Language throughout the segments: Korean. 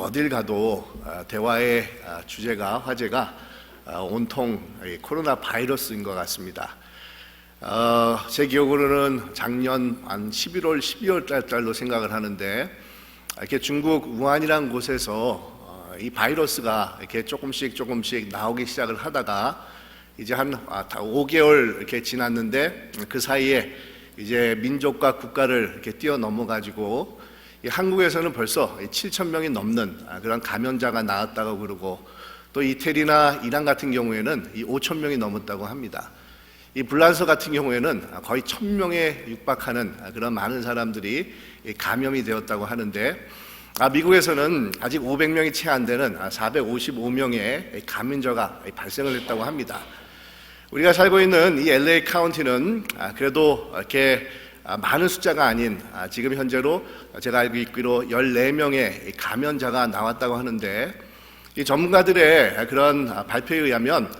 어딜 가도 대화의 주제가 화제가 온통 코로나 바이러스인 것 같습니다. 제 기억으로는 작년 한 11월, 12월 달로 생각을 하는데 이렇게 중국 우한이라는 곳에서 이 바이러스가 이렇게 조금씩 나오기 시작을 하다가 이제 한 5개월 이렇게 지났는데 그 사이에 이제 민족과 국가를 이렇게 뛰어넘어 가지고 한국에서는 벌써 7,000명이 넘는 그런 감염자가 나왔다고 그러고, 또 이태리나 이란 같은 경우에는 5,000명이 넘었다고 합니다. 이 불란서 같은 경우에는 거의 1,000명에 육박하는 그런 많은 사람들이 감염이 되었다고 하는데, 미국에서는 아직 500명이 채 안 되는 455명의 감염자가 발생을 했다고 합니다. 우리가 살고 있는 이 LA 카운티는 그래도 이렇게 많은 숫자가 아닌 지금 현재로 제가 알고 있기로 14명의 감염자가 나왔다고 하는데, 이 전문가들의 그런 발표에 의하면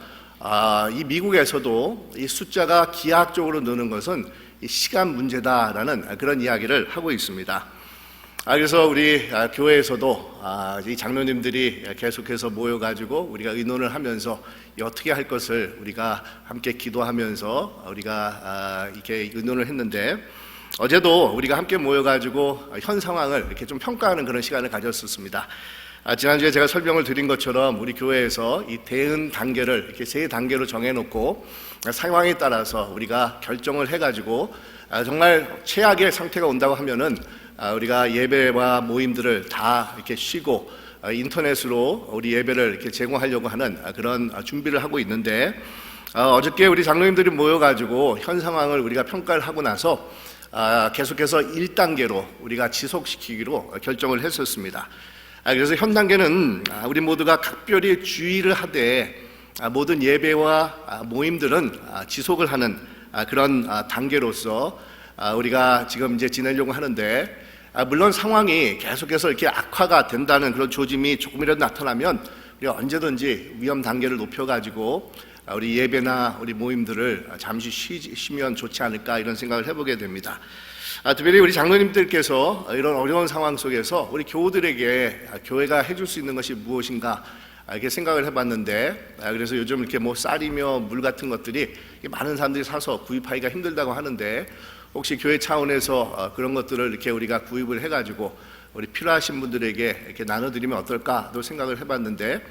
이 미국에서도 이 숫자가 기하학적으로 느는 것은 시간 문제다라는 그런 이야기를 하고 있습니다. 그래서 우리 교회에서도 이 장로님들이 계속해서 모여가지고 우리가 의논을 하면서 어떻게 할 것을 우리가 함께 기도하면서 우리가 이렇게 의논을 했는데, 어제도 우리가 함께 모여가지고 현 상황을 이렇게 좀 평가하는 그런 시간을 가졌었습니다. 지난주에 제가 설명을 드린 것처럼 우리 교회에서 이 대응 단계를 이렇게 3단계로 정해놓고 상황에 따라서 우리가 결정을 해가지고 정말 최악의 상태가 온다고 하면은 우리가 예배와 모임들을 다 이렇게 쉬고 인터넷으로 우리 예배를 이렇게 제공하려고 하는 그런 준비를 하고 있는데, 어저께 우리 장로님들이 모여가지고 현 상황을 우리가 평가를 하고 나서 계속해서 1단계로 우리가 지속시키기로 결정을 했었습니다. 그래서 현 단계는 우리 모두가 각별히 주의를 하되 모든 예배와 모임들은 지속을 하는 그런 단계로서 우리가 지금 이제 지내려고 하는데, 물론 상황이 계속해서 이렇게 악화가 된다는 그런 조짐이 조금이라도 나타나면 우리가 언제든지 위험 단계를 높여가지고 우리 예배나 우리 모임들을 잠시 쉬면 좋지 않을까, 이런 생각을 해보게 됩니다. 특별히 우리 장로님들께서 이런 어려운 상황 속에서 우리 교우들에게 교회가 해줄 수 있는 것이 무엇인가 이렇게 생각을 해봤는데, 그래서 요즘 이렇게 뭐 쌀이며 물 같은 것들이 많은 사람들이 사서 구입하기가 힘들다고 하는데, 혹시 교회 차원에서 그런 것들을 이렇게 우리가 구입을 해가지고 우리 필요하신 분들에게 이렇게 나눠드리면 어떨까도 생각을 해봤는데,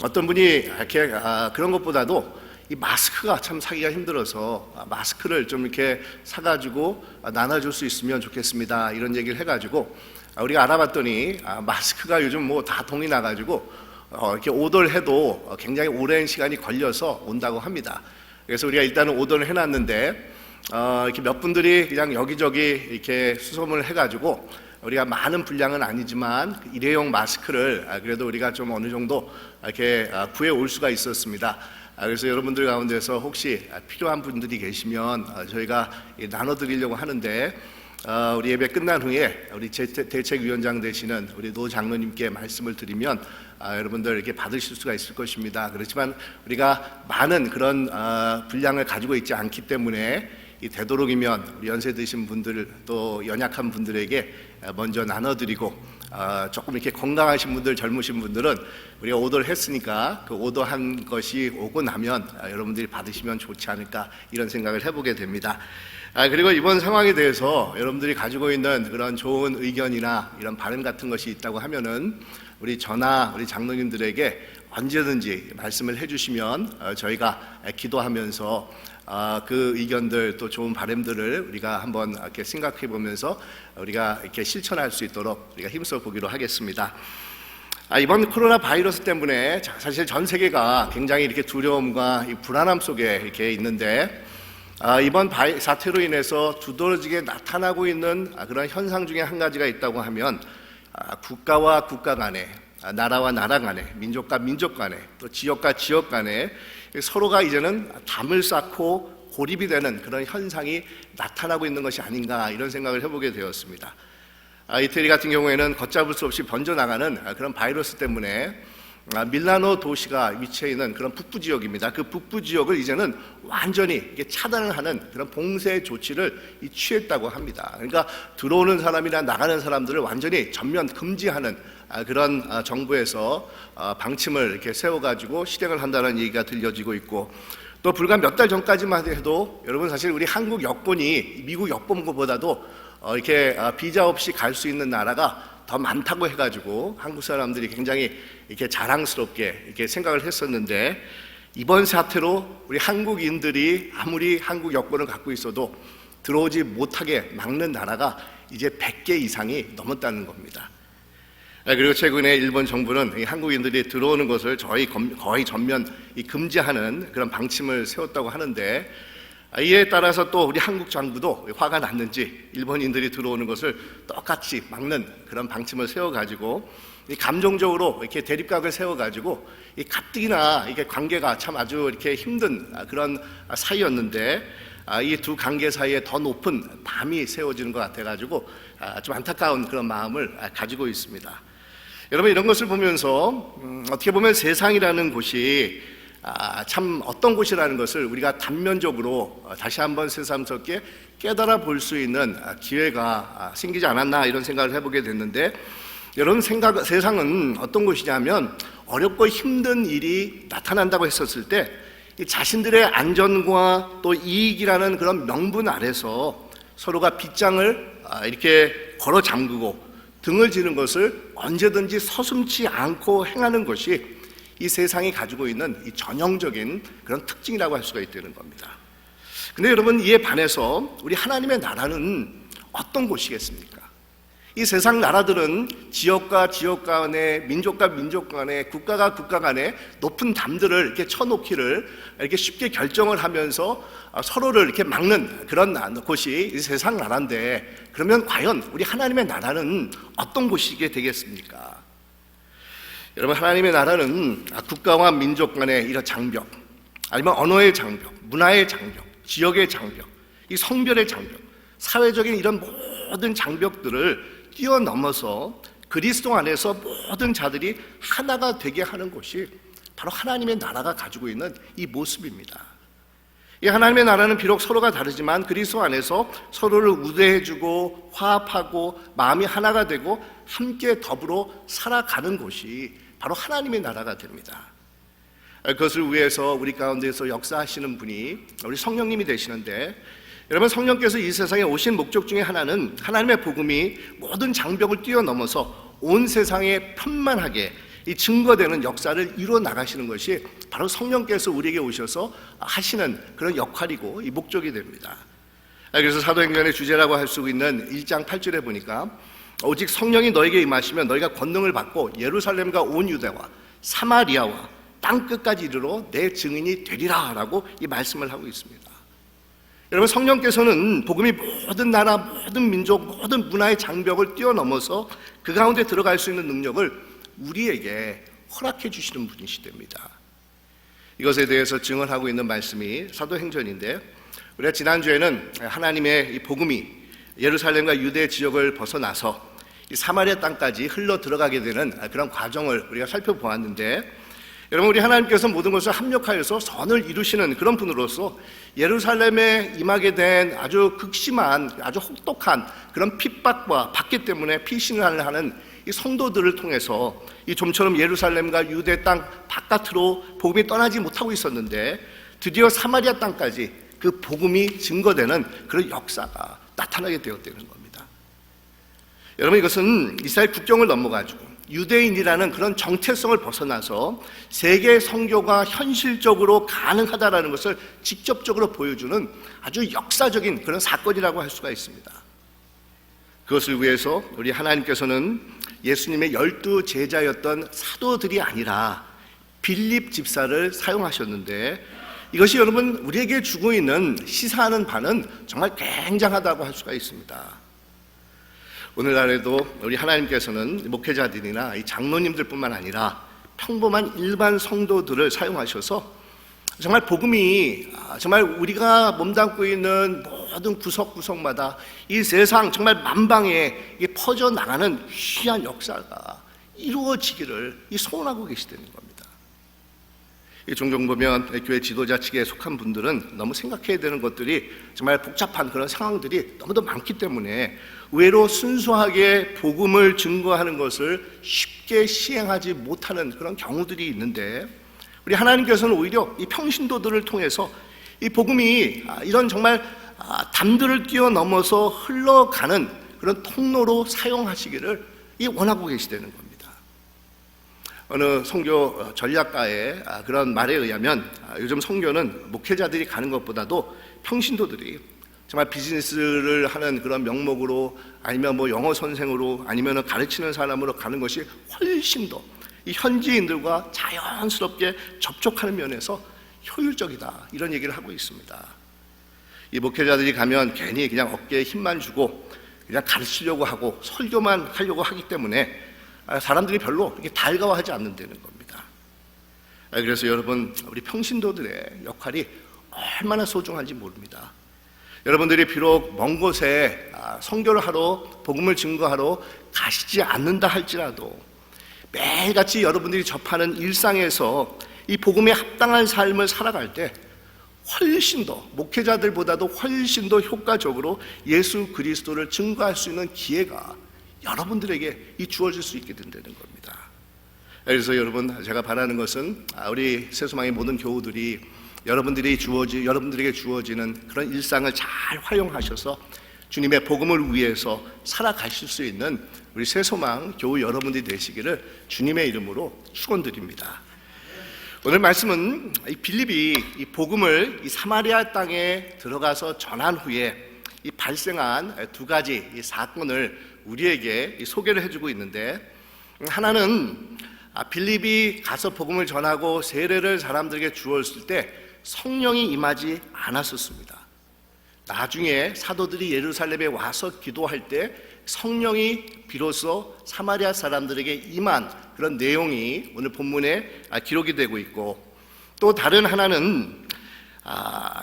어떤 분이 이렇게 그런 것보다도 이 마스크가 참 사기가 힘들어서 마스크를 좀 이렇게 사가지고 나눠줄 수 있으면 좋겠습니다, 이런 얘기를 해가지고 우리가 알아봤더니 마스크가 요즘 뭐 다 동이 나가지고 이렇게 오더를 해도 굉장히 오랜 시간이 걸려서 온다고 합니다. 그래서 우리가 일단은 오더를 해놨는데, 이렇게 몇 분들이 그냥 여기저기 이렇게 수소문을 해가지고 우리가 많은 분량은 아니지만 일회용 마스크를 그래도 우리가 좀 어느 정도 이렇게 구해 올 수가 있었습니다. 그래서 여러분들 가운데서 혹시 필요한 분들이 계시면 저희가 나눠드리려고 하는데, 우리 예배 끝난 후에 우리 대책위원장 되시는 우리 노 장로님께 말씀을 드리면 여러분들 이렇게 받으실 수가 있을 것입니다. 그렇지만 우리가 많은 그런 분량을 가지고 있지 않기 때문에 되도록이면 우리 연세 드신 분들 또 연약한 분들에게 먼저 나눠드리고, 조금 이렇게 건강하신 분들, 젊으신 분들은 우리가 오더를 했으니까 그 오더한 것이 오고 나면 여러분들이 받으시면 좋지 않을까, 이런 생각을 해보게 됩니다. 그리고 이번 상황에 대해서 여러분들이 가지고 있는 그런 좋은 의견이나 이런 바람 같은 것이 있다고 하면은 우리 저나 우리 장로님들에게 언제든지 말씀을 해주시면 저희가 기도하면서 그 의견들 또 좋은 바람들을 우리가 한번 이렇게 생각해 보면서 우리가 이렇게 실천할 수 있도록 우리가 힘써 보기로 하겠습니다. 이번 코로나 바이러스 때문에 사실 전 세계가 굉장히 이렇게 두려움과 이 불안함 속에 이렇게 있는데, 이번 사태로 인해서 두드러지게 나타나고 있는 그런 현상 중에 한 가지가 있다고 하면, 국가와 국가 간에, 나라와 나라 간에, 민족과 민족 간에, 또 지역과 지역 간에 서로가 이제는 담을 쌓고 고립이 되는 그런 현상이 나타나고 있는 것이 아닌가, 이런 생각을 해보게 되었습니다. 이태리 같은 경우에는 걷잡을 수 없이 번져나가는 그런 바이러스 때문에 밀라노 도시가 위치해 있는 그런 북부 지역입니다. 그 북부 지역을 이제는 완전히 차단을 하는 그런 봉쇄 조치를 취했다고 합니다. 그러니까 들어오는 사람이나 나가는 사람들을 완전히 전면 금지하는 그런 정부에서 방침을 이렇게 세워가지고 실행을 한다는 얘기가 들려지고 있고, 또 불과 몇 달 전까지만 해도 여러분 사실 우리 한국 여권이 미국 여권보다도 이렇게 비자 없이 갈 수 있는 나라가 더 많다고 해가지고 한국 사람들이 굉장히 이렇게 자랑스럽게 이렇게 생각을 했었는데, 이번 사태로 우리 한국인들이 아무리 한국 여권을 갖고 있어도 들어오지 못하게 막는 나라가 이제 100개 이상이 넘었다는 겁니다. 그리고 최근에 일본 정부는 한국인들이 들어오는 것을 거의 전면 금지하는 그런 방침을 세웠다고 하는데, 이에 따라서 또 우리 한국 정부도 화가 났는지 일본인들이 들어오는 것을 똑같이 막는 그런 방침을 세워가지고 감정적으로 이렇게 대립각을 세워가지고 가뜩이나 이게 관계가 참 아주 이렇게 힘든 그런 사이였는데, 이 두 관계 사이에 더 높은 담이 세워지는 것 같아가지고 좀 안타까운 그런 마음을 가지고 있습니다. 여러분, 이런 것을 보면서 어떻게 보면 세상이라는 곳이 참 어떤 곳이라는 것을 우리가 단면적으로 다시 한번 새삼스럽게 깨달아 볼 수 있는 기회가 생기지 않았나, 이런 생각을 해보게 됐는데, 여러분, 세상은 어떤 곳이냐면 어렵고 힘든 일이 나타난다고 했었을 때 자신들의 안전과 또 이익이라는 그런 명분 아래서 서로가 빗장을 이렇게 걸어 잠그고 등을 지는 것을 언제든지 서슴지 않고 행하는 것이 이 세상이 가지고 있는 이 전형적인 그런 특징이라고 할 수가 있다는 겁니다. 근데 여러분, 이에 반해서 우리 하나님의 나라는 어떤 곳이겠습니까? 이 세상 나라들은 지역과 지역 간에, 민족과 민족 간에, 국가가 국가 간에 높은 담들을 이렇게 쳐놓기를 이렇게 쉽게 결정을 하면서 서로를 이렇게 막는 그런 곳이 이 세상 나라인데, 그러면 과연 우리 하나님의 나라는 어떤 곳이게 되겠습니까? 여러분, 하나님의 나라는 국가와 민족 간의 이런 장벽, 아니면 언어의 장벽, 문화의 장벽, 지역의 장벽, 이 성별의 장벽, 사회적인 이런 모든 장벽들을 뛰어넘어서 그리스도 안에서 모든 자들이 하나가 되게 하는 것이 바로 하나님의 나라가 가지고 있는 이 모습입니다. 이 하나님의 나라는 비록 서로가 다르지만 그리스도 안에서 서로를 우대해주고 화합하고 마음이 하나가 되고 함께 더불어 살아가는 곳이 바로 하나님의 나라가 됩니다. 그것을 위해서 우리 가운데서 역사하시는 분이 우리 성령님이 되시는데, 여러분, 성령께서 이 세상에 오신 목적 중에 하나는 하나님의 복음이 모든 장벽을 뛰어넘어서 온 세상에 편만하게 이 증거되는 역사를 이루어 나가시는 것이 바로 성령께서 우리에게 오셔서 하시는 그런 역할이고 이 목적이 됩니다. 그래서 사도행전의 주제라고 할 수 있는 1장 8절에 보니까 오직 성령이 너에게 임하시면 너희가 권능을 받고 예루살렘과 온 유대와 사마리아와 땅끝까지 이르러 내 증인이 되리라 라고 이 말씀을 하고 있습니다. 여러분, 성령께서는 복음이 모든 나라, 모든 민족, 모든 문화의 장벽을 뛰어넘어서 그 가운데 들어갈 수 있는 능력을 우리에게 허락해 주시는 분이시됩니다. 이것에 대해서 증언하고 있는 말씀이 사도행전인데, 우리가 지난주에는 하나님의 이 복음이 예루살렘과 유대 지역을 벗어나서 이 사마리아 땅까지 흘러 들어가게 되는 그런 과정을 우리가 살펴보았는데, 여러분, 우리 하나님께서 모든 것을 합력하여서 선을 이루시는 그런 분으로서 예루살렘에 임하게 된 아주 극심한, 아주 혹독한 그런 핍박과 받기 때문에 피신을 하는 이 성도들을 통해서 이 좀처럼 예루살렘과 유대 땅 바깥으로 복음이 떠나지 못하고 있었는데, 드디어 사마리아 땅까지 그 복음이 증거되는 그런 역사가 나타나게 되었다는 겁니다. 여러분, 이것은 이스라엘 국경을 넘어가지고 유대인이라는 그런 정체성을 벗어나서 세계 선교가 현실적으로 가능하다라는 것을 직접적으로 보여주는 아주 역사적인 그런 사건이라고 할 수가 있습니다. 그것을 위해서 우리 하나님께서는 예수님의 12 제자였던 사도들이 아니라 빌립 집사를 사용하셨는데, 이것이 여러분 우리에게 주고 있는 시사하는 바는 정말 굉장하다고 할 수가 있습니다. 오늘날에도 우리 하나님께서는 목회자들이나 이 장로님들뿐만 아니라 평범한 일반 성도들을 사용하셔서 정말 복음이 정말 우리가 몸담고 있는 모든 구석구석마다 이 세상 정말 만방에 퍼져나가는 귀한 역사가 이루어지기를 소원하고 계시다는 겁니다. 종종 보면 교회 지도자 측에 속한 분들은 너무 생각해야 되는 것들이 정말 복잡한 그런 상황들이 너무도 많기 때문에 의외로 순수하게 복음을 증거하는 것을 쉽게 시행하지 못하는 그런 경우들이 있는데, 우리 하나님께서는 오히려 이 평신도들을 통해서 이 복음이 이런 정말 담들을 뛰어넘어서 흘러가는 그런 통로로 사용하시기를 원하고 계시다는 겁니다. 어느 선교 전략가의 그런 말에 의하면 요즘 선교는 목회자들이 가는 것보다도 평신도들이 정말 비즈니스를 하는 그런 명목으로, 아니면 뭐 영어 선생으로, 아니면 가르치는 사람으로 가는 것이 훨씬 더 이 현지인들과 자연스럽게 접촉하는 면에서 효율적이다, 이런 얘기를 하고 있습니다. 이 목회자들이 가면 괜히 그냥 어깨에 힘만 주고 그냥 가르치려고 하고 설교만 하려고 하기 때문에 사람들이 별로 이렇게 달가워하지 않는다는 겁니다. 그래서 여러분, 우리 평신도들의 역할이 얼마나 소중한지 모릅니다. 여러분들이 비록 먼 곳에 선교를 하러, 복음을 증거하러 가시지 않는다 할지라도 매일같이 여러분들이 접하는 일상에서 이 복음에 합당한 삶을 살아갈 때 훨씬 더, 목회자들보다도 훨씬 더 효과적으로 예수 그리스도를 증거할 수 있는 기회가 여러분들에게 주어질 수 있게 된다는 겁니다. 그래서 여러분, 제가 바라는 것은 우리 새소망의 모든 교우들이 여러분들에게 주어지는 그런 일상을 잘 활용하셔서 주님의 복음을 위해서 살아가실 수 있는 우리 새소망 교우 여러분들이 되시기를 주님의 이름으로 축원드립니다. 오늘 말씀은 이 빌립이 이 복음을 이 사마리아 땅에 들어가서 전한 후에 이 발생한 두 가지 이 사건을 우리에게 소개를 해주고 있는데, 하나는 빌립이 가서 복음을 전하고 세례를 사람들에게 주었을 때 성령이 임하지 않았었습니다. 나중에 사도들이 예루살렘에 와서 기도할 때 성령이 비로소 사마리아 사람들에게 임한 그런 내용이 오늘 본문에 기록이 되고 있고, 또 다른 하나는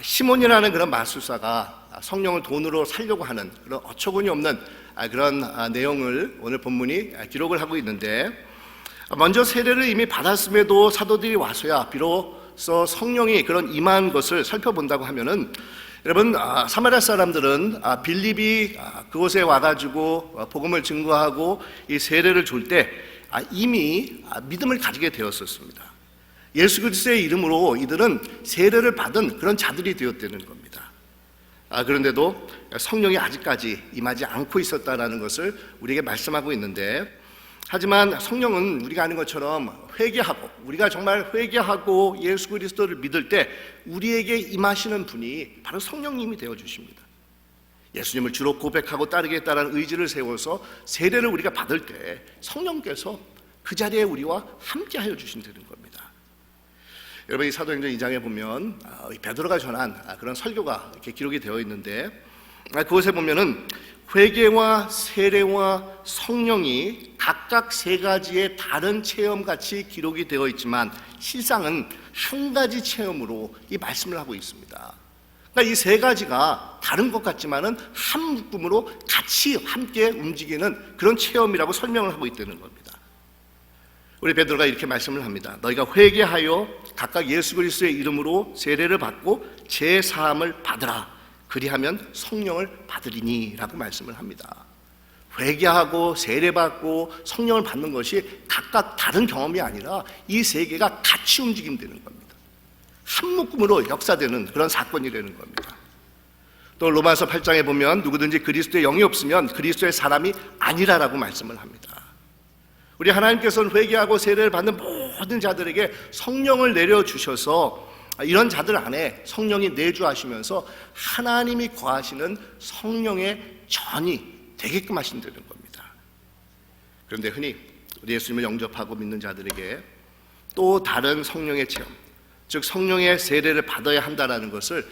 시몬이라는 그런 마술사가 성령을 돈으로 살려고 하는 그런 어처구니 없는 그런 내용을 오늘 본문이 기록을 하고 있는데, 먼저 세례를 이미 받았음에도 사도들이 와서야 비로소 성령이 그런 임한 것을 살펴본다고 하면은, 여러분, 사마리아 사람들은 빌립이 그곳에 와가지고 복음을 증거하고 이 세례를 줄 때 이미 믿음을 가지게 되었었습니다. 예수 그리스도의 이름으로 이들은 세례를 받은 그런 자들이 되었다는 겁니다. 그런데도 성령이 아직까지 임하지 않고 있었다는 것을 우리에게 말씀하고 있는데, 하지만 성령은 우리가 아는 것처럼 회개하고, 우리가 정말 회개하고 예수 그리스도를 믿을 때 우리에게 임하시는 분이 바로 성령님이 되어주십니다. 예수님을 주로 고백하고 따르겠다는 의지를 세워서 세례를 우리가 받을 때 성령께서 그 자리에 우리와 함께 하여 주신다는 겁니다. 여러분, 이 사도행전 2장에 보면 베드로가 전한 그런 설교가 이렇게 기록이 되어 있는데, 그곳에 보면은 회개와 세례와 성령이 각각 세 가지의 다른 체험같이 기록이 되어 있지만 실상은 한 가지 체험으로 이 말씀을 하고 있습니다. 그러니까 이 세 가지가 다른 것 같지만은 한 묶음으로 같이 함께 움직이는 그런 체험이라고 설명을 하고 있다는 겁니다. 우리 베드로가 이렇게 말씀을 합니다. 너희가 회개하여 각각 예수 그리스도의 이름으로 세례를 받고 제 사함을 받으라. 그리하면 성령을 받으리니 라고 말씀을 합니다. 회개하고 세례받고 성령을 받는 것이 각각 다른 경험이 아니라 이 세 개가 같이 움직임되는 겁니다. 한 묶음으로 역사되는 그런 사건이라는 겁니다. 또 로마서 8장에 보면 누구든지 그리스도의 영이 없으면 그리스도의 사람이 아니라라고 말씀을 합니다. 우리 하나님께서는 회개하고 세례를 받는 모든 자들에게 성령을 내려주셔서 이런 자들 안에 성령이 내주하시면서 하나님이 거하시는 성령의 전이 되게끔 하신다는 겁니다. 그런데 흔히 우리 예수님을 영접하고 믿는 자들에게 또 다른 성령의 체험, 즉 성령의 세례를 받아야 한다는 것을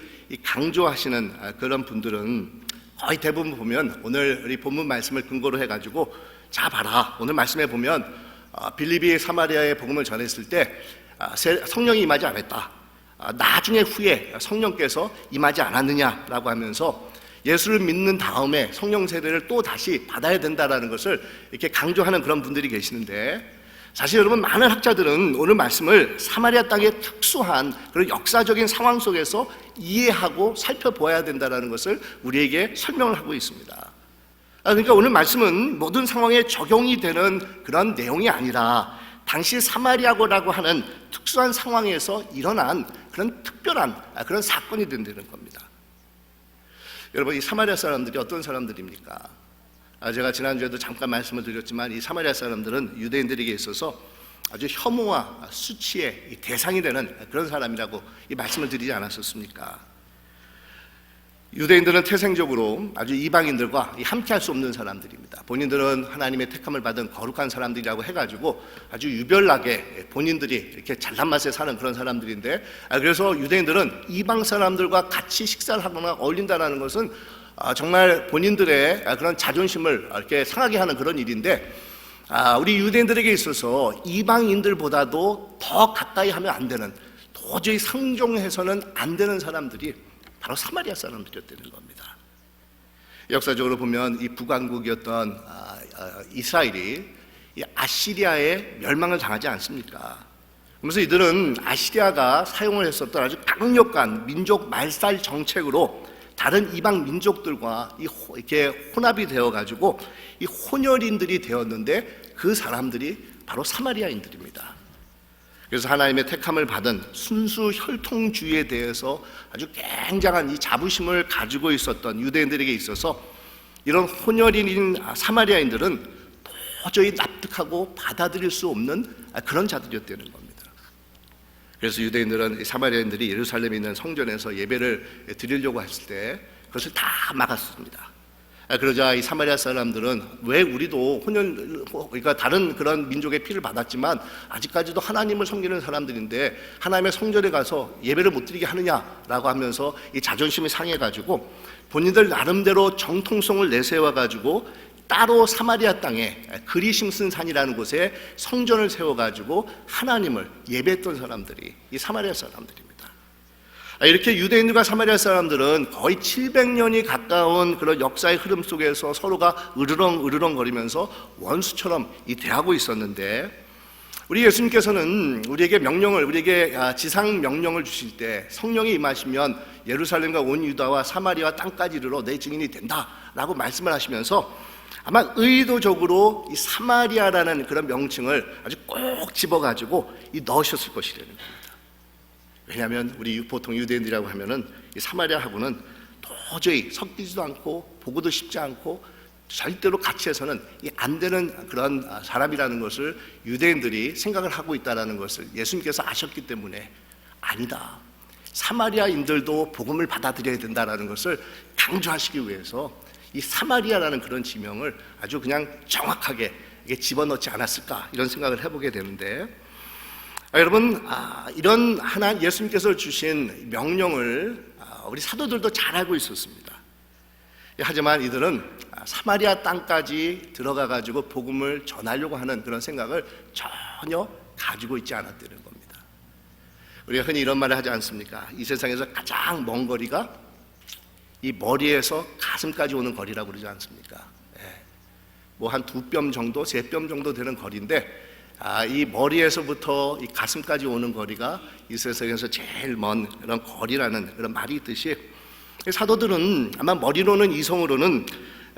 강조하시는 그런 분들은 거의 대부분 보면 오늘 우리 본문 말씀을 근거로 해가지고, 자 봐라, 오늘 말씀에 보면 빌립이 사마리아에 복음을 전했을 때 성령이 임하지 않았다, 나중에 후에 성령께서 임하지 않았느냐라고 하면서 예수를 믿는 다음에 성령 세례를 또 다시 받아야 된다라는 것을 이렇게 강조하는 그런 분들이 계시는데, 사실 여러분, 많은 학자들은 오늘 말씀을 사마리아 땅의 특수한 그런 역사적인 상황 속에서 이해하고 살펴보아야 된다는 것을 우리에게 설명을 하고 있습니다. 그러니까 오늘 말씀은 모든 상황에 적용이 되는 그런 내용이 아니라 당시 사마리아고라고 하는 특수한 상황에서 일어난 그런 특별한 그런 사건이 된다는 겁니다. 여러분, 이 사마리아 사람들이 어떤 사람들입니까? 제가 지난주에도 잠깐 말씀을 드렸지만 이 사마리아 사람들은 유대인들에게 있어서 아주 혐오와 수치의 대상이 되는 그런 사람이라고 이 말씀을 드리지 않았었습니까? 유대인들은 태생적으로 아주 이방인들과 함께할 수 없는 사람들입니다. 본인들은 하나님의 택함을 받은 거룩한 사람들이라고 해가지고 아주 유별나게 본인들이 이렇게 잘난 맛에 사는 그런 사람들인데, 그래서 유대인들은 이방 사람들과 같이 식사를 하거나 어울린다는 것은 정말 본인들의 그런 자존심을 이렇게 상하게 하는 그런 일인데, 우리 유대인들에게 있어서 이방인들보다도 더 가까이 하면 안 되는, 도저히 상종해서는 안 되는 사람들이 바로 사마리아 사람들이었다는 겁니다. 역사적으로 보면 이 북왕국이었던 이스라엘이 이 아시리아의 멸망을 당하지 않습니까? 그래서 이들은 아시리아가 사용을 했었던 아주 강력한 민족 말살 정책으로 다른 이방 민족들과 이렇게 혼합이 되어가지고 이 혼혈인들이 되었는데, 그 사람들이 바로 사마리아인들입니다. 그래서 하나님의 택함을 받은 순수 혈통주의에 대해서 아주 굉장한 이 자부심을 가지고 있었던 유대인들에게 있어서 이런 혼혈인인 사마리아인들은 도저히 납득하고 받아들일 수 없는 그런 자들이었다는 겁니다. 그래서 유대인들은 사마리아인들이 예루살렘에 있는 성전에서 예배를 드리려고 했을 때 그것을 다 막았습니다. 그러자 이 사마리아 사람들은 왜 우리도 그러니까 다른 그런 민족의 피를 받았지만 아직까지도 하나님을 섬기는 사람들인데 하나님의 성전에 가서 예배를 못 드리게 하느냐라고 하면서 이 자존심이 상해가지고 본인들 나름대로 정통성을 내세워가지고 따로 사마리아 땅에 그리심 쓴 산이라는 곳에 성전을 세워가지고 하나님을 예배했던 사람들이 이 사마리아 사람들입니다. 이렇게 유대인들과 사마리아 사람들은 거의 700년이 가까운 그런 역사의 흐름 속에서 서로가 으르렁 거리면서 원수처럼 대하고 있었는데, 우리 예수님께서는 우리에게 지상 명령을 주실 때 성령이 임하시면 예루살렘과 온 유다와 사마리아 땅까지 이르러 내 증인이 된다라고 말씀을 하시면서 아마 의도적으로 이 사마리아라는 그런 명칭을 아주 꼭 집어가지고 넣으셨을 것이라는 겁니다. 왜냐하면 우리 보통 유대인들이라고 하면은 이 사마리아하고는 도저히 섞이지도 않고 보고도 쉽지 않고 절대로 같이 해서는 안 되는 그런 사람이라는 것을 유대인들이 생각을 하고 있다는 것을 예수님께서 아셨기 때문에, 아니다, 사마리아인들도 복음을 받아들여야 된다는 것을 강조하시기 위해서 이 사마리아라는 그런 지명을 아주 그냥 정확하게 집어넣지 않았을까, 이런 생각을 해보게 되는데, 여러분, 이런 예수님께서 주신 명령을 우리 사도들도 잘 알고 있었습니다. 하지만 이들은 사마리아 땅까지 들어가가지고 복음을 전하려고 하는 그런 생각을 전혀 가지고 있지 않았다는 겁니다. 우리가 흔히 이런 말을 하지 않습니까? 이 세상에서 가장 먼 거리가 이 머리에서 가슴까지 오는 거리라고 그러지 않습니까? 뭐 한 2뼘 정도, 3뼘 정도 되는 거리인데, 이 머리에서부터 이 가슴까지 오는 거리가 이 세상에서 제일 먼 그런 거리라는 그런 말이 있듯이, 사도들은 아마 머리로는 이성으로는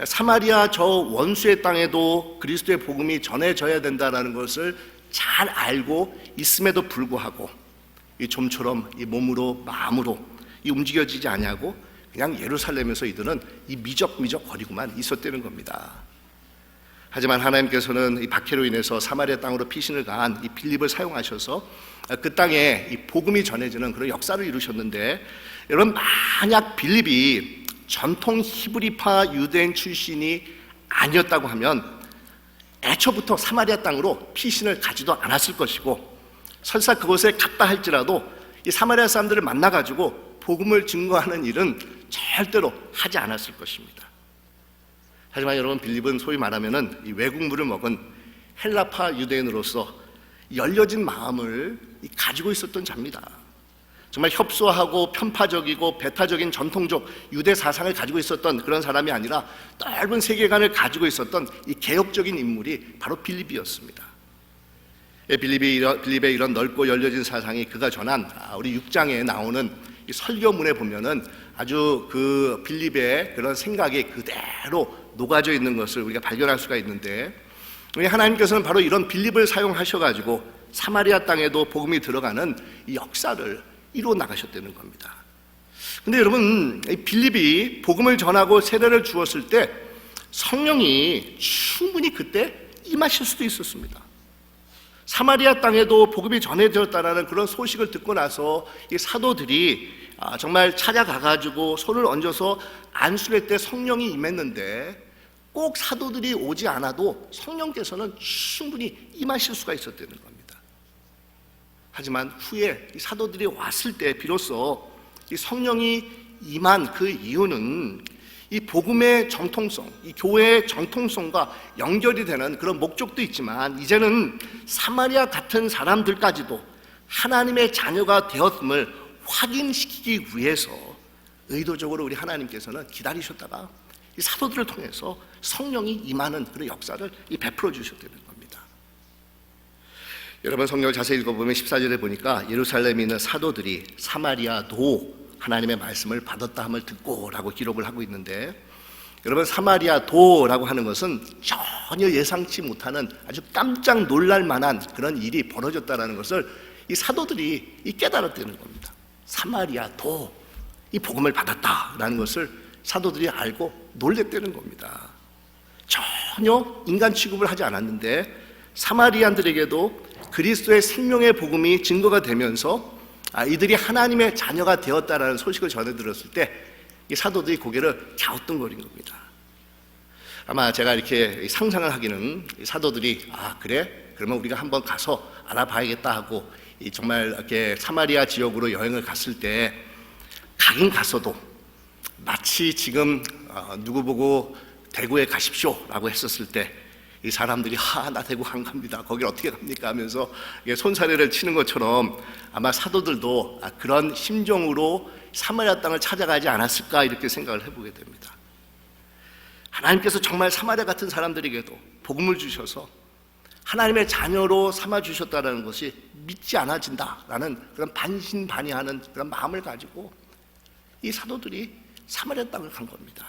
사마리아 저 원수의 땅에도 그리스도의 복음이 전해져야 된다는 것을 잘 알고 있음에도 불구하고 이 좀처럼 이 몸으로 마음으로 움직여지지 않냐고 그냥 예루살렘에서 이들은 이 미적미적 거리고만 있었다는 겁니다. 하지만 하나님께서는 이 박해로 인해서 사마리아 땅으로 피신을 가한 이 빌립을 사용하셔서 그 땅에 이 복음이 전해지는 그런 역사를 이루셨는데, 여러분, 만약 빌립이 전통 히브리파 유대인 출신이 아니었다고 하면 애초부터 사마리아 땅으로 피신을 가지도 않았을 것이고, 설사 그곳에 갔다 할지라도 이 사마리아 사람들을 만나가지고 복음을 증거하는 일은 절대로 하지 않았을 것입니다. 하지만 여러분, 빌립은 소위 말하면은 이 외국물을 먹은 헬라파 유대인으로서 열려진 마음을 가지고 있었던 자입니다. 정말 협소하고 편파적이고 배타적인 전통적 유대 사상을 가지고 있었던 그런 사람이 아니라 넓은 세계관을 가지고 있었던 이 개혁적인 인물이 바로 빌립이었습니다. 빌립의 이런 넓고 열려진 사상이 그가 전한 우리 6장에 나오는 이 설교문에 보면은 아주 그 빌립의 그런 생각이 그대로 녹아져 있는 것을 우리가 발견할 수가 있는데, 우리 하나님께서는 바로 이런 빌립을 사용하셔가지고 사마리아 땅에도 복음이 들어가는 이 역사를 이루어 나가셨다는 겁니다. 근데 여러분, 이 빌립이 복음을 전하고 세례를 주었을 때 성령이 충분히 그때 임하실 수도 있었습니다. 사마리아 땅에도 복음이 전해졌다는 그런 소식을 듣고 나서 이 사도들이 정말 찾아가가지고 손을 얹어서 안수할 때 성령이 임했는데, 꼭 사도들이 오지 않아도 성령께서는 충분히 임하실 수가 있었다는 겁니다. 하지만 후에 이 사도들이 왔을 때 비로소 이 성령이 임한 그 이유는 이 복음의 정통성, 이 교회의 정통성과 연결이 되는 그런 목적도 있지만, 이제는 사마리아 같은 사람들까지도 하나님의 자녀가 되었음을 확인시키기 위해서 의도적으로 우리 하나님께서는 기다리셨다가 이 사도들을 통해서 성령이 임하는 그런 역사를 베풀어 주셨다는 겁니다. 여러분, 성경을 자세히 읽어보면 14절에 보니까 예루살렘에 있는 사도들이 사마리아도 하나님의 말씀을 받았다 함을 듣고 라고 기록을 하고 있는데, 여러분, 사마리아도라고 하는 것은 전혀 예상치 못하는 아주 깜짝 놀랄 만한 그런 일이 벌어졌다는 것을 이 사도들이 깨달았다는 겁니다. 사마리아도 이 복음을 받았다라는 것을 사도들이 알고 놀랬다는 겁니다. 전혀 인간 취급을 하지 않았는데 사마리안들에게도 그리스도의 생명의 복음이 증거가 되면서 이들이 하나님의 자녀가 되었다라는 소식을 전해 들었을 때 이 사도들이 고개를 갸우뚱거린 겁니다. 아마 제가 이렇게 상상을 하기는 사도들이 그래? 그러면 우리가 한번 가서 알아봐야겠다 하고 정말 이렇게 사마리아 지역으로 여행을 갔을 때 가긴 갔어도 마치 지금 누구 보고 대구에 가십시오 라고 했었을 때 이 사람들이 나 대구 안 갑니다, 거길 어떻게 갑니까 하면서 손사래를 치는 것처럼 아마 사도들도 그런 심정으로 사마리아 땅을 찾아가지 않았을까 이렇게 생각을 해보게 됩니다. 하나님께서 정말 사마리아 같은 사람들에게도 복음을 주셔서 하나님의 자녀로 삼아주셨다는 것이 믿지 않아진다라는 그런 반신반의하는 그런 마음을 가지고 이 사도들이 사마리아 땅을 간 겁니다.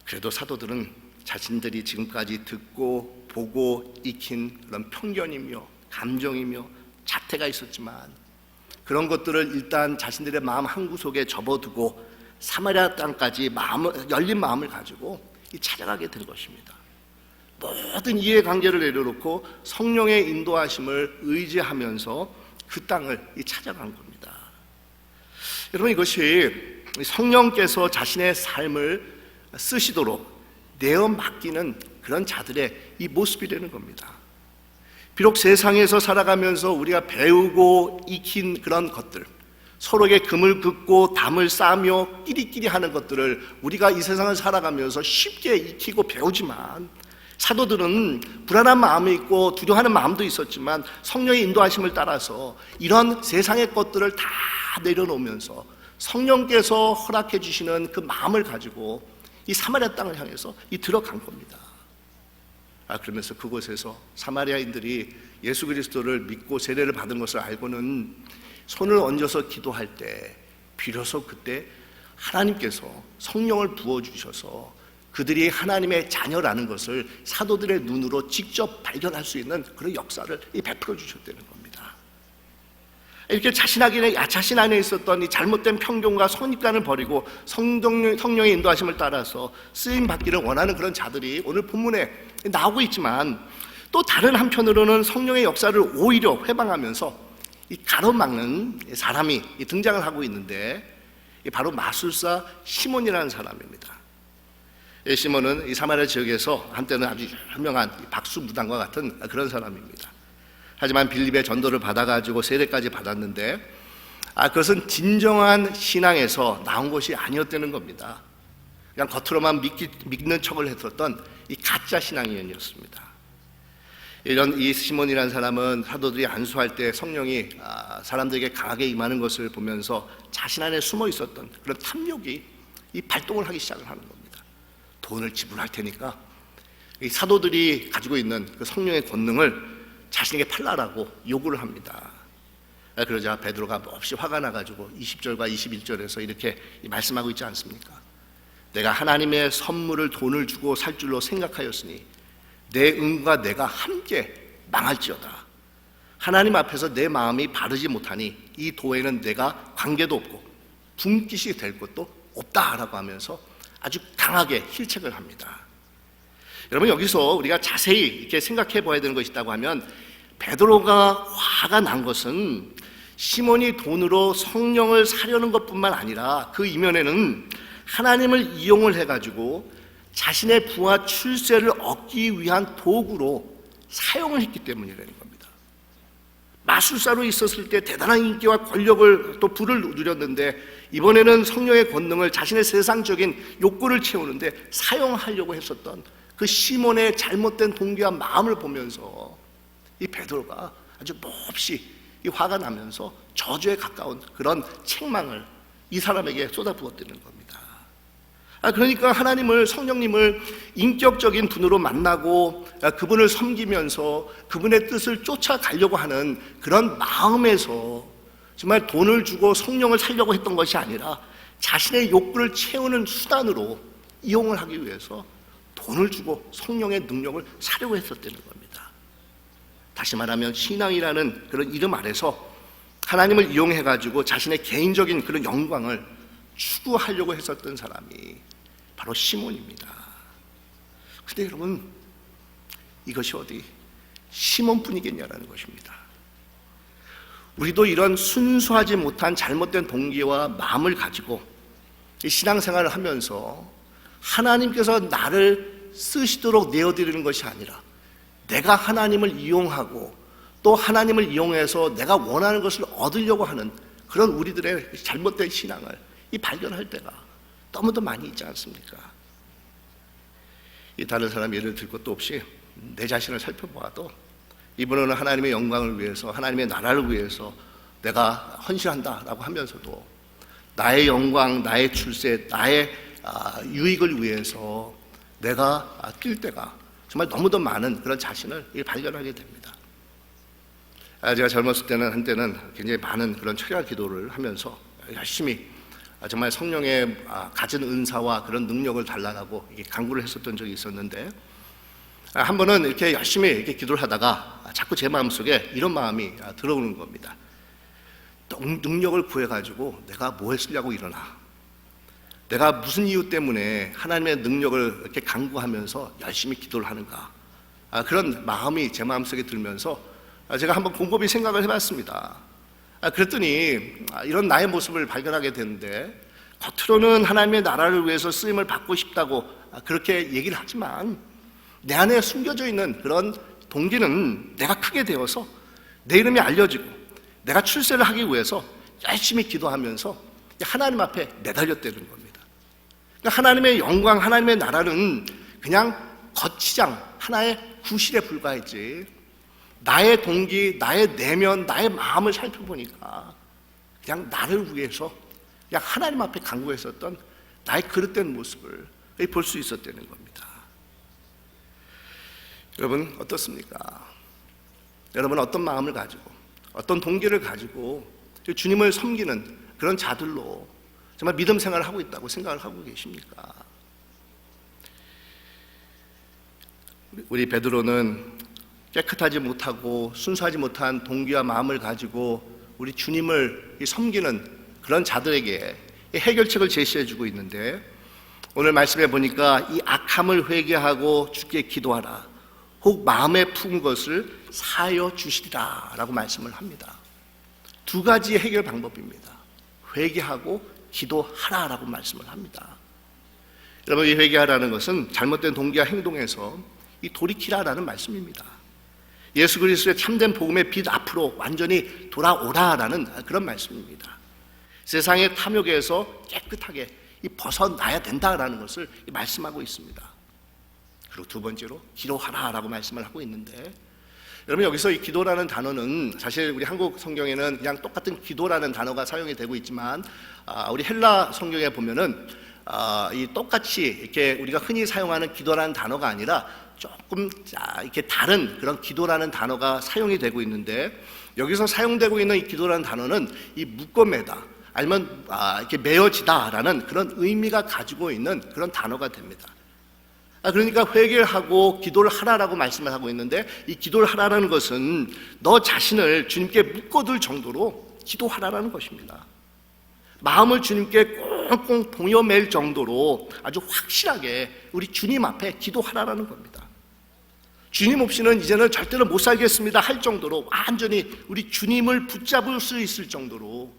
그래도 사도들은 자신들이 지금까지 듣고 보고 익힌 그런 편견이며 감정이며 자태가 있었지만 그런 것들을 일단 자신들의 마음 한구석에 접어두고 사마리아 땅까지 열린 마음을 가지고 찾아가게 된 것입니다. 모든 이해관계를 내려놓고 성령의 인도하심을 의지하면서 그 땅을 찾아간 겁니다. 여러분, 이것이 성령께서 자신의 삶을 쓰시도록 내어 맡기는 그런 자들의 이 모습이라는 겁니다. 비록 세상에서 살아가면서 우리가 배우고 익힌 그런 것들, 서로에게 금을 긋고 담을 쌓으며 끼리끼리 하는 것들을 우리가 이 세상을 살아가면서 쉽게 익히고 배우지만, 사도들은 불안한 마음이 있고 두려워하는 마음도 있었지만 성령의 인도하심을 따라서 이런 세상의 것들을 다 내려놓으면서 성령께서 허락해 주시는 그 마음을 가지고 이 사마리아 땅을 향해서 들어간 겁니다. 그러면서 그곳에서 사마리아인들이 예수 그리스도를 믿고 세례를 받은 것을 알고는 손을 얹어서 기도할 때 비로소 그때 하나님께서 성령을 부어주셔서 그들이 하나님의 자녀라는 것을 사도들의 눈으로 직접 발견할 수 있는 그런 역사를 베풀어 주셨다는 겁니다. 이렇게 자신 안에 있었던 이 잘못된 편견과 선입관을 버리고 성령의 인도하심을 따라서 쓰임 받기를 원하는 그런 자들이 오늘 본문에 나오고 있지만, 또 다른 한편으로는 성령의 역사를 오히려 회방하면서 가로막는 사람이 등장을 하고 있는데, 바로 마술사 시몬이라는 사람입니다. 시몬은 이 사마리아 지역에서 한때는 아주 유명한 박수무당과 같은 그런 사람입니다. 하지만 빌립의 전도를 받아가지고 세례까지 받았는데 그것은 진정한 신앙에서 나온 것이 아니었다는 겁니다. 그냥 겉으로만 믿는 척을 했었던 이 가짜 신앙인이었습니다. 이런 이 시몬이라는 사람은 사도들이 안수할 때 성령이 사람들에게 강하게 임하는 것을 보면서 자신 안에 숨어 있었던 그런 탐욕이 발동을 하기 시작을 하는 겁니다. 돈을 지불할 테니까 이 사도들이 가지고 있는 그 성령의 권능을 자신에게 팔라라고 요구를 합니다. 그러자 베드로가 몹시 화가 나가지고 20절과 21절에서 이렇게 말씀하고 있지 않습니까? 내가 하나님의 선물을 돈을 주고 살 줄로 생각하였으니 내 은과 내가 함께 망할지어다. 하나님 앞에서 내 마음이 바르지 못하니 이 도에는 내가 관계도 없고 분깃이 될 것도 없다라고 하면서 아주 강하게 힐책을 합니다. 여러분, 여기서 우리가 자세히 이렇게 생각해 봐야 되는 것이 있다고 하면, 베드로가 화가 난 것은 시몬이 돈으로 성령을 사려는 것뿐만 아니라 그 이면에는 하나님을 이용을 해가지고 자신의 부와 출세를 얻기 위한 도구로 사용을 했기 때문이라는 겁니다. 마술사로 있었을 때 대단한 인기와 권력을 또 부를 누렸는데, 이번에는 성령의 권능을 자신의 세상적인 욕구를 채우는데 사용하려고 했었던 그 시몬의 잘못된 동기와 마음을 보면서 이 베드로가 아주 몹시 이 화가 나면서 저주에 가까운 그런 책망을 이 사람에게 쏟아부었다는 겁니다. 그러니까 하나님을, 성령님을 인격적인 분으로 만나고 그분을 섬기면서 그분의 뜻을 쫓아가려고 하는 그런 마음에서 정말 돈을 주고 성령을 살려고 했던 것이 아니라 자신의 욕구를 채우는 수단으로 이용을 하기 위해서 돈을 주고 성령의 능력을 사려고 했었다는 겁니다. 다시 말하면 신앙이라는 그런 이름 아래서 하나님을 이용해가지고 자신의 개인적인 그런 영광을 추구하려고 했었던 사람이 바로 시몬입니다. 근데 여러분, 이것이 어디 시몬뿐이겠냐라는 것입니다. 우리도 이런 순수하지 못한 잘못된 동기와 마음을 가지고 신앙생활을 하면서 하나님께서 나를 쓰시도록 내어드리는 것이 아니라 내가 하나님을 이용하고 또 하나님을 이용해서 내가 원하는 것을 얻으려고 하는 그런 우리들의 잘못된 신앙을 발견할 때가 너무도 많이 있지 않습니까? 다른 사람 예를 들 것도 없이 내 자신을 살펴보아도 이번에는 하나님의 영광을 위해서, 하나님의 나라를 위해서 내가 헌신한다라고 하면서도 나의 영광, 나의 출세, 나의 유익을 위해서 내가 뛸 때가 정말 너무도 많은 그런 자신을 발견하게 됩니다. 제가 젊었을 때는 한때는 굉장히 많은 그런 철야 기도를 하면서 열심히 정말 성령의 가진 은사와 그런 능력을 달라고 간구를 했었던 적이 있었는데, 한 번은 이렇게 열심히 이렇게 기도를 하다가 자꾸 제 마음속에 이런 마음이 들어오는 겁니다. 능력을 구해가지고 내가 뭐 했으려고 일어나? 내가 무슨 이유 때문에 하나님의 능력을 이렇게 간구하면서 열심히 기도를 하는가? 그런 마음이 제 마음속에 들면서 제가 한번 곰곰이 생각을 해봤습니다. 그랬더니 이런 나의 모습을 발견하게 되는데, 겉으로는 하나님의 나라를 위해서 쓰임을 받고 싶다고 그렇게 얘기를 하지만 내 안에 숨겨져 있는 그런 동기는 내가 크게 되어서 내 이름이 알려지고 내가 출세를 하기 위해서 열심히 기도하면서 하나님 앞에 매달렸다는 겁니다. 그러니까 하나님의 영광, 하나님의 나라는 그냥 거치장 하나의 구실에 불과했지, 나의 동기, 나의 내면, 나의 마음을 살펴보니까 그냥 나를 위해서 그냥 하나님 앞에 간구했었던 나의 그릇된 모습을 볼 수 있었다는 겁니다. 여러분 어떻습니까? 여러분 어떤 마음을 가지고, 어떤 동기를 가지고 주님을 섬기는 그런 자들로 정말 믿음 생활을 하고 있다고 생각을 하고 계십니까? 우리 베드로는 깨끗하지 못하고 순수하지 못한 동기와 마음을 가지고 우리 주님을 섬기는 그런 자들에게 해결책을 제시해주고 있는데, 오늘 말씀해 보니까 이 악함을 회개하고 주께 기도하라, 혹 마음에 품은 것을 사하여 주시리라 라고 말씀을 합니다. 두 가지의 해결 방법입니다. 회개하고 기도하라 라고 말씀을 합니다. 여러분, 이 회개하라는 것은 잘못된 동기와 행동에서 이 돌이키라라는 말씀입니다. 예수 그리스도의 참된 복음의 빛 앞으로 완전히 돌아오라라는 그런 말씀입니다. 세상의 탐욕에서 깨끗하게 벗어나야 된다라는 것을 말씀하고 있습니다. 그리고 두 번째로 기도하라라고 말씀을 하고 있는데, 여러분 여기서 이 기도라는 단어는 사실 우리 한국 성경에는 그냥 똑같은 기도라는 단어가 사용이 되고 있지만, 우리 헬라 성경에 보면은 이 똑같이 이렇게 우리가 흔히 사용하는 기도라는 단어가 아니라 조금 이렇게 다른 그런 기도라는 단어가 사용이 되고 있는데, 여기서 사용되고 있는 이 기도라는 단어는 이 묶어매다 아니면 이렇게 메어지다라는 그런 의미가 가지고 있는 그런 단어가 됩니다. 그러니까 회개를 하고 기도를 하라라고 말씀을 하고 있는데, 이 기도를 하라는 것은 너 자신을 주님께 묶어둘 정도로 기도하라는 것입니다. 마음을 주님께 꽁꽁 동여맬 정도로 아주 확실하게 우리 주님 앞에 기도하라는 겁니다. 주님 없이는 이제는 절대로 못 살겠습니다 할 정도로 완전히 우리 주님을 붙잡을 수 있을 정도로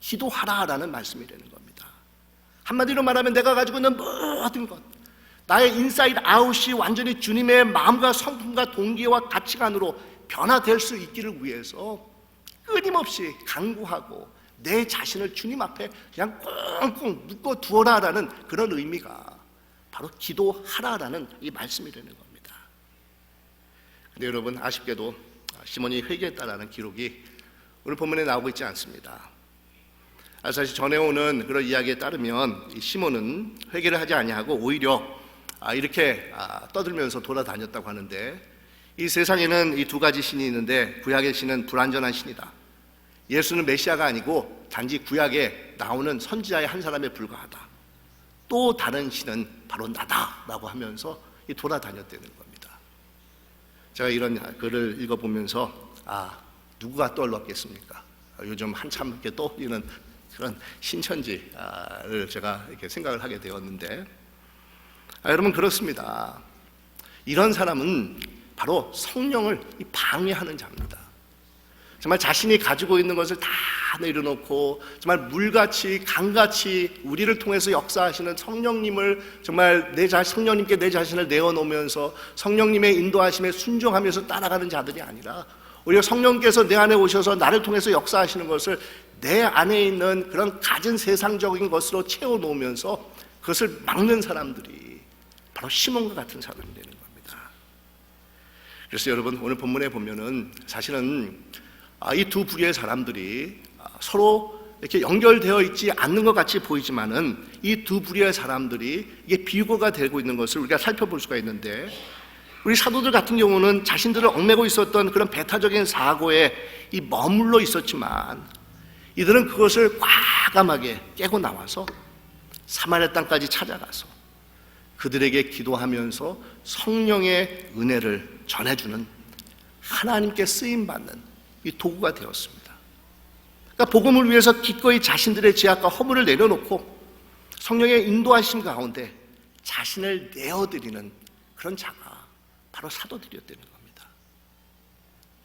기도하라라는 말씀이 되는 겁니다. 한마디로 말하면 내가 가지고 있는 모든 것, 나의 인사이드 아웃이 완전히 주님의 마음과 성품과 동기와 가치관으로 변화될 수 있기를 위해서 끊임없이 간구하고 내 자신을 주님 앞에 그냥 꽁꽁 묶어 두어라라는 그런 의미가 바로 기도하라라는 이 말씀이 되는 겁니다. 근데 여러분, 아쉽게도 시몬이 회개했다라는 기록이 오늘 본문에 나오고 있지 않습니다. 사실 전해오는 그런 이야기에 따르면 이 시몬은 회개를 하지 아니하고 오히려 이렇게 떠들면서 돌아다녔다고 하는데, 이 세상에는 이 두 가지 신이 있는데 구약의 신은 불완전한 신이다. 예수는 메시아가 아니고 단지 구약에 나오는 선지자의 한 사람에 불과하다. 또 다른 신은 바로 나다라고 하면서 돌아다녔다는 겁니다. 제가 이런 글을 읽어보면서 누구가 떠올랐겠습니까? 요즘 한참 이렇게 떠올리는 그런 신천지를 제가 이렇게 생각을 하게 되었는데, 여러분, 그렇습니다. 이런 사람은 바로 성령을 방해하는 자입니다. 정말 자신이 가지고 있는 것을 다 내려놓고 정말 물같이 강같이 우리를 통해서 역사하시는 성령님을 정말 성령님께 내 자신을 내어놓으면서 성령님의 인도하심에 순종하면서 따라가는 자들이 아니라, 오히려 성령께서 내 안에 오셔서 나를 통해서 역사하시는 것을 내 안에 있는 그런 가진 세상적인 것으로 채워놓으면서 그것을 막는 사람들이 바로 시몬과 같은 사람이 되는 겁니다. 그래서 여러분, 오늘 본문에 보면은 사실은 이 두 부류의 사람들이 서로 이렇게 연결되어 있지 않는 것 같이 보이지만은 이 두 부류의 사람들이 이게 비교가 되고 있는 것을 우리가 살펴볼 수가 있는데, 우리 사도들 같은 경우는 자신들을 얽매고 있었던 그런 배타적인 사고에 머물러 있었지만, 이들은 그것을 과감하게 깨고 나와서 사마리아 땅까지 찾아가서 그들에게 기도하면서 성령의 은혜를 전해주는 하나님께 쓰임받는 이 도구가 되었습니다. 그러니까 복음을 위해서 기꺼이 자신들의 죄악과 허물을 내려놓고 성령의 인도하심 가운데 자신을 내어드리는 그런 자가 바로 사도들이었다는 겁니다.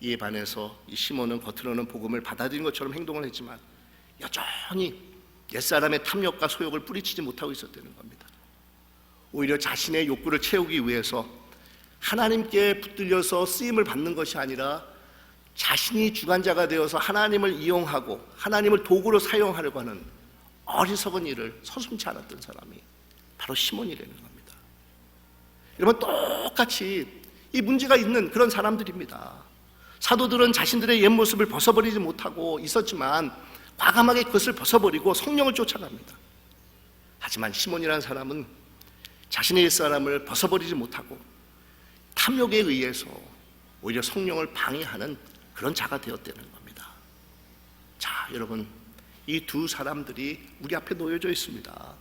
이에 반해서 이 시몬은 겉으로는 복음을 받아들인 것처럼 행동을 했지만 여전히 옛사람의 탐욕과 소욕을 뿌리치지 못하고 있었다는 겁니다. 오히려 자신의 욕구를 채우기 위해서 하나님께 붙들려서 쓰임을 받는 것이 아니라 자신이 주관자가 되어서 하나님을 이용하고 하나님을 도구로 사용하려고 하는 어리석은 일을 서슴지 않았던 사람이 바로 시몬이라는 겁니다. 여러분, 똑같이 이 문제가 있는 그런 사람들입니다. 사도들은 자신들의 옛 모습을 벗어버리지 못하고 있었지만 과감하게 그것을 벗어버리고 성령을 쫓아갑니다. 하지만 시몬이라는 사람은 자신의 옛사람을 벗어버리지 못하고 탐욕에 의해서 오히려 성령을 방해하는 그런 자가 되었다는 겁니다. 자, 여러분, 이 두 사람들이 우리 앞에 놓여져 있습니다.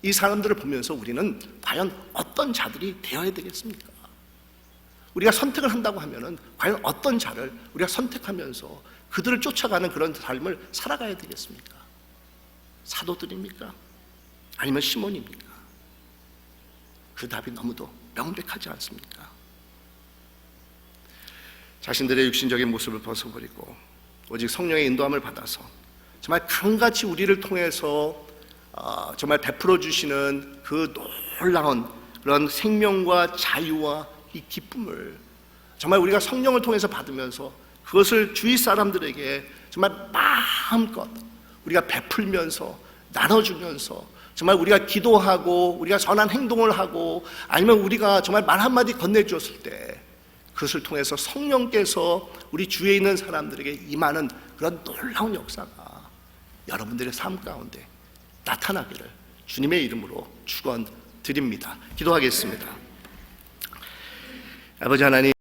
이 사람들을 보면서 우리는 과연 어떤 자들이 되어야 되겠습니까? 우리가 선택을 한다고 하면은 과연 어떤 자를 우리가 선택하면서 그들을 쫓아가는 그런 삶을 살아가야 되겠습니까? 사도들입니까? 아니면 시몬입니까? 그 답이 너무도 명백하지 않습니까? 자신들의 육신적인 모습을 벗어버리고 오직 성령의 인도함을 받아서 정말 강같이 우리를 통해서 정말 베풀어 주시는 그 놀라운 그런 생명과 자유와 이 기쁨을 정말 우리가 성령을 통해서 받으면서 그것을 주위 사람들에게 정말 마음껏 우리가 베풀면서 나눠주면서 정말 우리가 기도하고 우리가 선한 행동을 하고 아니면 우리가 정말 말 한마디 건네주었을 때 그것을 통해서 성령께서 우리 주위에 있는 사람들에게 임하는 그런 놀라운 역사가 여러분들의 삶 가운데 나타나기를 주님의 이름으로 축원드립니다. 기도하겠습니다. 아버지 하나님,